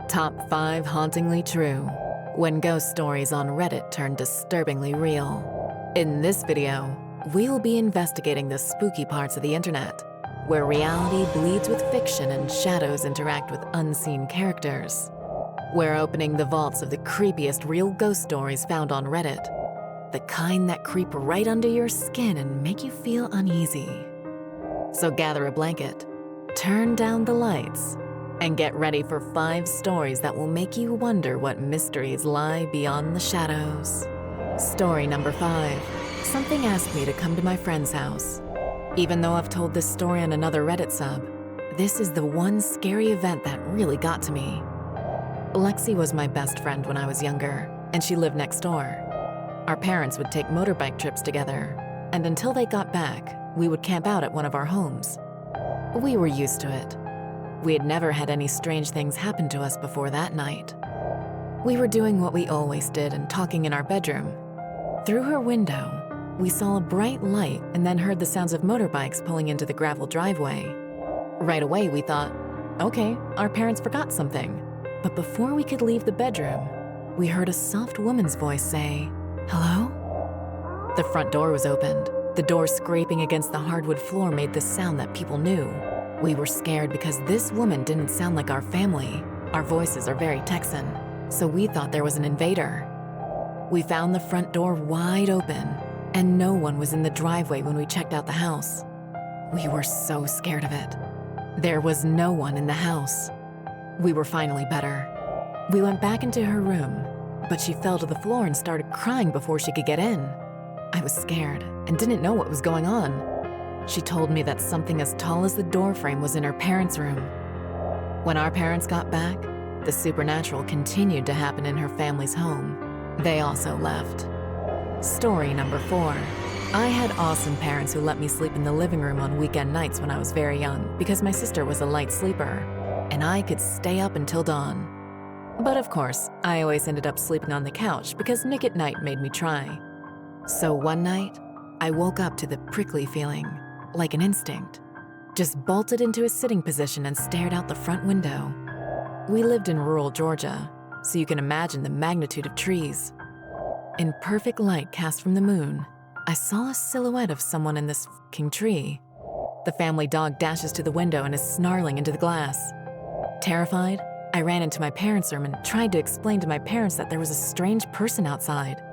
Top 5 hauntingly true. When ghost stories on Reddit turn disturbingly real. In this video, we'll be investigating the spooky parts of the internet, where reality bleeds with fiction and shadows interact with unseen characters. We're opening the vaults of the creepiest real ghost stories found on Reddit, the kind that creep right under your skin and make you feel uneasy. So gather a blanket, turn down the lights, and get ready for 5 stories that will make you wonder what mysteries lie beyond the shadows. Story number 5. Something asked me to come to my friend's house. Even though I've told this story on another Reddit sub, this is the one scary event that really got to me. Lexi was my best friend when I was younger, and she lived next door. Our parents would take motorbike trips together, and until they got back, we would camp out at one of our homes. We were used to it. We had never had any strange things happen to us before that night. We were doing what we always did and talking in our bedroom. Through her window, we saw a bright light and then heard the sounds of motorbikes pulling into the gravel driveway. Right away, we thought, okay, our parents forgot something. But before we could leave the bedroom, we heard a soft woman's voice say, "Hello?" The front door was opened. The door scraping against the hardwood floor made this sound that people knew. We were scared because this woman didn't sound like our family. Our voices are very Texan, so we thought there was an invader. We found the front door wide open, and no one was in the driveway when we checked out the house. We were so scared of it. There was no one in the house. We were finally better. We went back into her room, but she fell to the floor and started crying before she could get in. I was scared and didn't know what was going on. She told me that something as tall as the doorframe was in her parents' room. When our parents got back, the supernatural continued to happen in her family's home. They also left. Story number 4. I had awesome parents who let me sleep in the living room on weekend nights when I was very young because my sister was a light sleeper, and I could stay up until dawn. But of course, I always ended up sleeping on the couch because Nick at Night made me try. So one night, I woke up to the prickly feeling, like an instinct, just bolted into a sitting position and stared out the front window. We lived in rural Georgia, so you can imagine the magnitude of trees. In perfect light cast from the moon, I saw a silhouette of someone in this f***ing tree. The family dog dashes to the window and is snarling into the glass. Terrified, I ran into my parents' room and tried to explain to my parents that there was a strange person outside.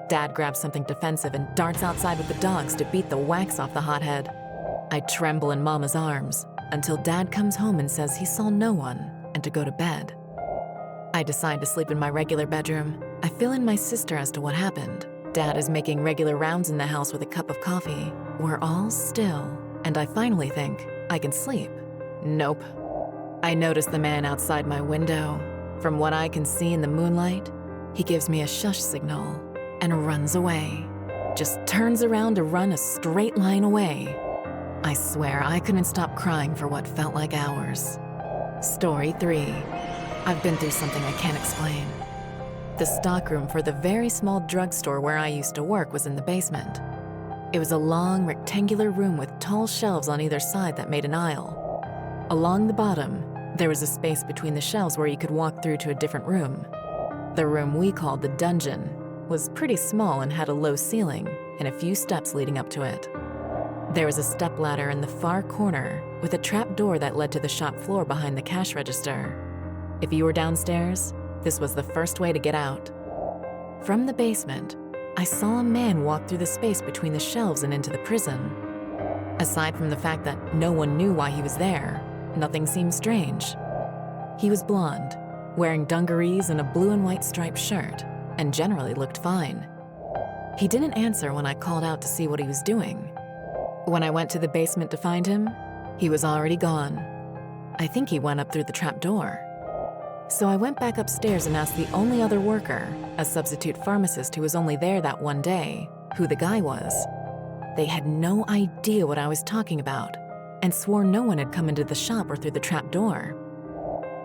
Dad grabs something defensive and darts outside with the dogs to beat the wax off the hothead. I tremble in Mama's arms until Dad comes home and says he saw no one and to go to bed. I decide to sleep in my regular bedroom. I fill in my sister as to what happened. Dad is making regular rounds in the house with a cup of coffee. We're all still, and I finally think I can sleep. Nope. I notice the man outside my window. From what I can see in the moonlight, he gives me a shush signal and runs away. Just turns around to run a straight line away. I swear I couldn't stop crying for what felt like hours. Story 3. I've been through something I can't explain. The stockroom for the very small drugstore where I used to work was in the basement. It was a long, rectangular room with tall shelves on either side that made an aisle. Along the bottom, there was a space between the shelves where you could walk through to a different room. The room we called the dungeon was pretty small and had a low ceiling and a few steps leading up to it. There was a stepladder in the far corner with a trap door that led to the shop floor behind the cash register. If you were downstairs, this was the first way to get out. From the basement, I saw a man walk through the space between the shelves and into the prison. Aside from the fact that no one knew why he was there, nothing seemed strange. He was blonde, wearing dungarees and a blue and white striped shirt, and generally looked fine. He didn't answer when I called out to see what he was doing. When I went to the basement to find him, he was already gone. I think he went up through the trap door. So I went back upstairs and asked the only other worker, a substitute pharmacist who was only there that one day, who the guy was. They had no idea what I was talking about and swore no one had come into the shop or through the trap door.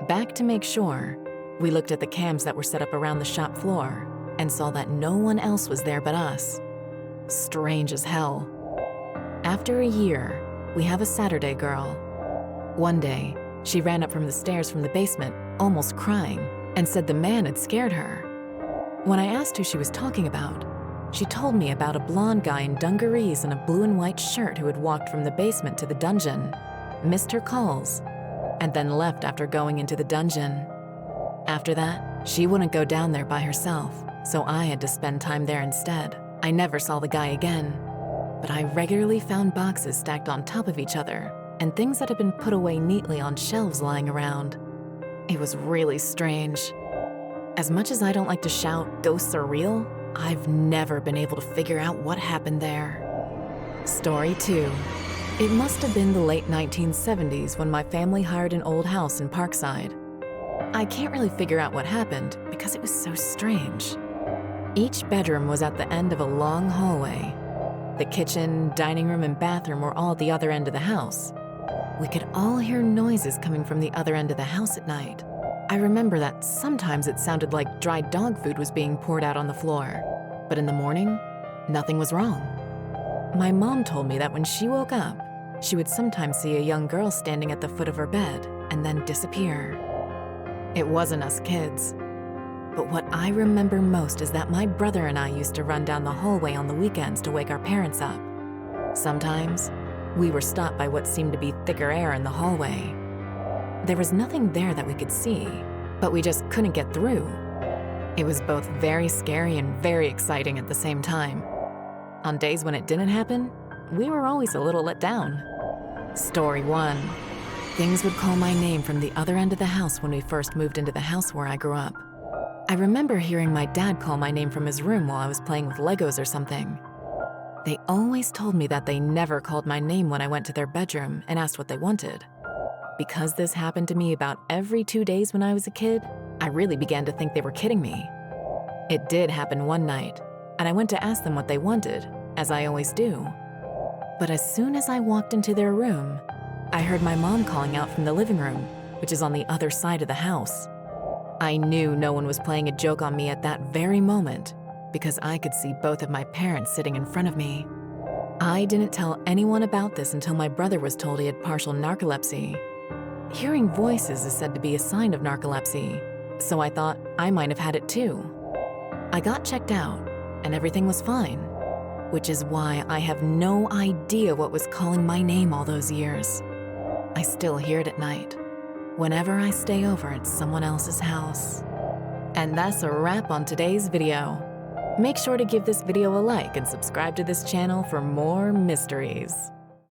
Back to make sure, we looked at the cams that were set up around the shop floor and saw that no one else was there but us. Strange as hell. After a year, we have a Saturday girl. One day, she ran up from the stairs from the basement almost crying, and said the man had scared her. When I asked who she was talking about, she told me about a blonde guy in dungarees and a blue and white shirt who had walked from the basement to the dungeon, missed her calls, and then left after going into the dungeon. After that, she wouldn't go down there by herself, so I had to spend time there instead. I never saw the guy again, but I regularly found boxes stacked on top of each other and things that had been put away neatly on shelves lying around. It was really strange. As much as I don't like to shout, "Ghosts are real," I've never been able to figure out what happened there. Story 2. It must have been the late 1970s when my family hired an old house in Parkside. I can't really figure out what happened because it was so strange. Each bedroom was at the end of a long hallway. The kitchen, dining room, and bathroom were all at the other end of the house. We could all hear noises coming from the other end of the house at night. I remember that sometimes it sounded like dried dog food was being poured out on the floor, but in the morning, nothing was wrong. My mom told me that when she woke up, she would sometimes see a young girl standing at the foot of her bed and then disappear. It wasn't us kids, but what I remember most is that my brother and I used to run down the hallway on the weekends to wake our parents up. Sometimes, we were stopped by what seemed to be thicker air in the hallway. There was nothing there that we could see, but we just couldn't get through. It was both very scary and very exciting at the same time. On days when it didn't happen, we were always a little let down. Story 1. Things would call my name from the other end of the house when we first moved into the house where I grew up. I remember hearing my dad call my name from his room while I was playing with Legos or something. They always told me that they never called my name when I went to their bedroom and asked what they wanted. Because this happened to me about every 2 days when I was a kid, I really began to think they were kidding me. It did happen one night, and I went to ask them what they wanted, as I always do. But as soon as I walked into their room, I heard my mom calling out from the living room, which is on the other side of the house. I knew no one was playing a joke on me at that very moment because I could see both of my parents sitting in front of me. I didn't tell anyone about this until my brother was told he had partial narcolepsy. Hearing voices is said to be a sign of narcolepsy, so I thought I might have had it too. I got checked out, and everything was fine, which is why I have no idea what was calling my name all those years. I still hear it at night, whenever I stay over at someone else's house. And that's a wrap on today's video. Make sure to give this video a like and subscribe to this channel for more mysteries.